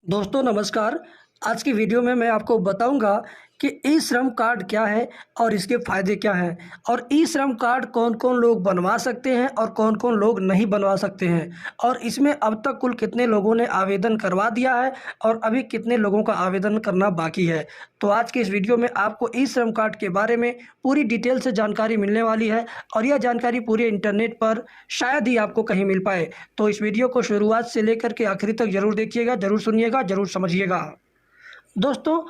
दोस्तों नमस्कार। आज की वीडियो में मैं आपको बताऊंगा कि ई श्रम कार्ड क्या है और इसके फ़ायदे क्या हैं और ई श्रम कार्ड कौन कौन लोग बनवा सकते हैं और कौन कौन लोग नहीं बनवा सकते हैं और इसमें अब तक कुल कितने लोगों ने आवेदन करवा दिया है और अभी कितने लोगों का आवेदन करना बाकी है। तो आज की इस वीडियो में आपको ई श्रम कार्ड के बारे में पूरी डिटेल से जानकारी मिलने वाली है और यह जानकारी पूरे इंटरनेट पर शायद ही आपको कहीं मिल पाए। तो इस वीडियो को शुरुआत से लेकर के आखिरी तक ज़रूर देखिएगा, ज़रूर सुनिएगा, ज़रूर समझिएगा। दोस्तों,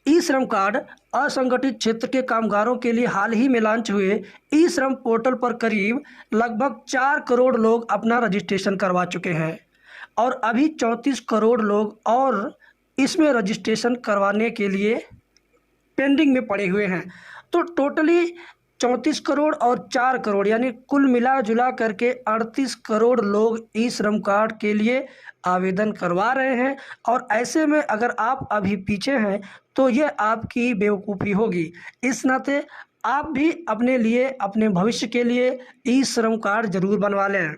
ई श्रम कार्ड असंगठित क्षेत्र के कामगारों के लिए हाल ही में लॉन्च हुए ई श्रम पोर्टल पर करीब लगभग 4 करोड़ लोग अपना रजिस्ट्रेशन करवा चुके हैं और अभी 34 करोड़ लोग और इसमें रजिस्ट्रेशन करवाने के लिए पेंडिंग में पड़े हुए हैं। तो टोटली 34 करोड़ और 4 करोड़ यानी कुल मिला जुला करके 38 करोड़ लोग ई श्रम कार्ड के लिए आवेदन करवा रहे हैं और ऐसे में अगर आप अभी पीछे हैं तो ये आपकी बेवकूफ़ी होगी। इस नाते आप भी अपने लिए, अपने भविष्य के लिए ई श्रम कार्ड ज़रूर बनवा लें।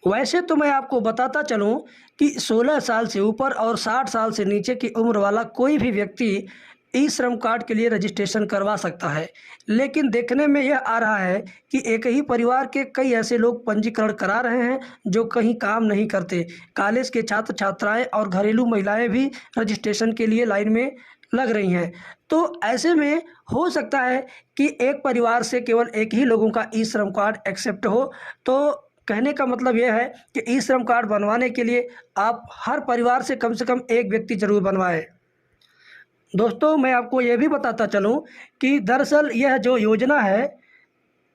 वैसे तो मैं आपको बताता चलूं कि 16 साल से ऊपर और 60 साल से नीचे की उम्र वाला कोई भी व्यक्ति ई श्रम कार्ड के लिए रजिस्ट्रेशन करवा सकता है, लेकिन देखने में यह आ रहा है कि एक ही परिवार के कई ऐसे लोग पंजीकरण करा रहे हैं जो कहीं काम नहीं करते। कॉलेज के छात्र छात्राएं और घरेलू महिलाएं भी रजिस्ट्रेशन के लिए लाइन में लग रही हैं। तो ऐसे में हो सकता है कि एक परिवार से केवल एक ही लोगों का ई श्रम कार्ड एक्सेप्ट हो। तो कहने का मतलब यह है कि ई श्रम कार्ड बनवाने के लिए आप हर परिवार से कम एक व्यक्ति जरूर बनवाएं। दोस्तों, मैं आपको ये भी बताता चलूं कि दरअसल यह जो योजना है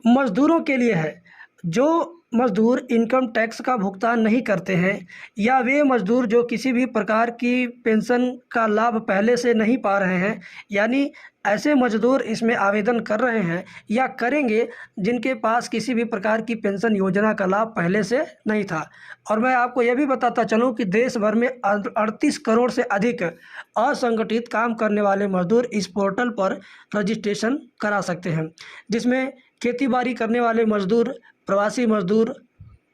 मज़दूरों के लिए है। जो मज़दूर इनकम टैक्स का भुगतान नहीं करते हैं या वे मज़दूर जो किसी भी प्रकार की पेंशन का लाभ पहले से नहीं पा रहे हैं, यानी ऐसे मज़दूर इसमें आवेदन कर रहे हैं या करेंगे जिनके पास किसी भी प्रकार की पेंशन योजना का लाभ पहले से नहीं था। और मैं आपको यह भी बताता चलूं कि देश भर में 38 करोड़ से अधिक असंगठित काम करने वाले मज़दूर इस पोर्टल पर रजिस्ट्रेशन करा सकते हैं, जिसमें खेती बाड़ी करने वाले मज़दूर, प्रवासी मज़दूर,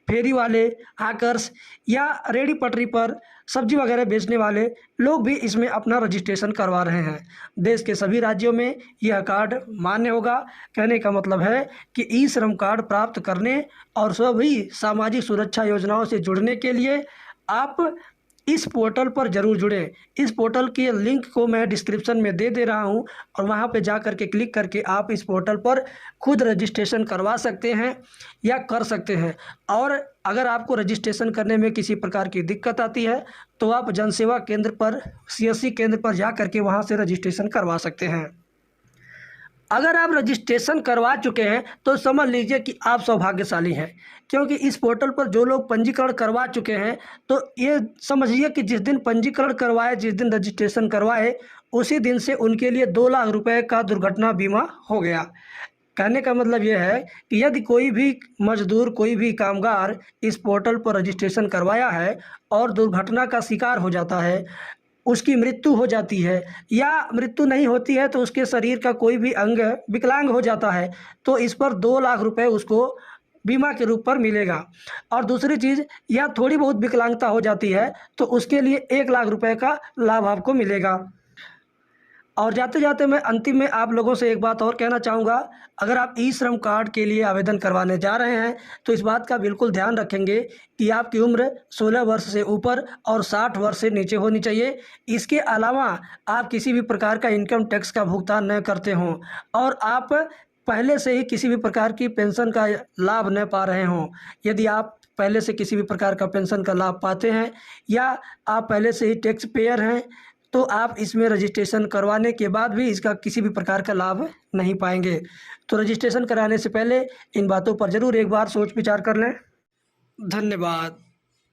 फेरी वाले, हाकर्स या रेहड़ी पटरी पर सब्जी वगैरह बेचने वाले लोग भी इसमें अपना रजिस्ट्रेशन करवा रहे हैं। देश के सभी राज्यों में यह कार्ड मान्य होगा। कहने का मतलब है कि ई श्रम कार्ड प्राप्त करने और सभी सामाजिक सुरक्षा योजनाओं से जुड़ने के लिए आप इस पोर्टल पर ज़रूर जुड़ें। इस पोर्टल के लिंक को मैं डिस्क्रिप्शन में दे रहा हूं और वहां पे जा कर के क्लिक करके आप इस पोर्टल पर खुद रजिस्ट्रेशन करवा सकते हैं या कर सकते हैं। और अगर आपको रजिस्ट्रेशन करने में किसी प्रकार की दिक्कत आती है तो आप जनसेवा केंद्र पर, CSC केंद्र पर जा कर के वहाँ से रजिस्ट्रेशन करवा सकते हैं। अगर आप रजिस्ट्रेशन करवा चुके हैं तो समझ लीजिए कि आप सौभाग्यशाली हैं, क्योंकि इस पोर्टल पर जो लोग पंजीकरण करवा चुके हैं तो ये समझिए कि जिस दिन पंजीकरण करवाए, जिस दिन रजिस्ट्रेशन करवाए, उसी दिन से उनके लिए 2 लाख रुपए का दुर्घटना बीमा हो गया। कहने का मतलब ये है कि यदि कोई भी मजदूर, कोई भी कामगार इस पोर्टल पर रजिस्ट्रेशन करवाया है और दुर्घटना का शिकार हो जाता है, उसकी मृत्यु हो जाती है या मृत्यु नहीं होती है तो उसके शरीर का कोई भी अंग विकलांग हो जाता है, तो इस पर 2 लाख रुपए उसको बीमा के रूप पर मिलेगा। और दूसरी चीज़, या थोड़ी बहुत विकलांगता हो जाती है तो उसके लिए 1 लाख रुपए का लाभ आपको मिलेगा। और जाते जाते मैं अंतिम में आप लोगों से एक बात और कहना चाहूँगा, अगर आप ई श्रम कार्ड के लिए आवेदन करवाने जा रहे हैं तो इस बात का बिल्कुल ध्यान रखेंगे कि आपकी उम्र 16 वर्ष से ऊपर और 60 वर्ष से नीचे होनी चाहिए। इसके अलावा आप किसी भी प्रकार का इनकम टैक्स का भुगतान न करते हों और आप पहले से ही किसी भी प्रकार की पेंशन का लाभ न पा रहे हों। यदि आप पहले से किसी भी प्रकार का पेंशन का लाभ पाते हैं या आप पहले से ही टैक्स पेयर हैं तो आप इसमें रजिस्ट्रेशन करवाने के बाद भी इसका किसी भी प्रकार का लाभ नहीं पाएंगे। तो रजिस्ट्रेशन कराने से पहले इन बातों पर ज़रूर एक बार सोच विचार कर लें। धन्यवाद।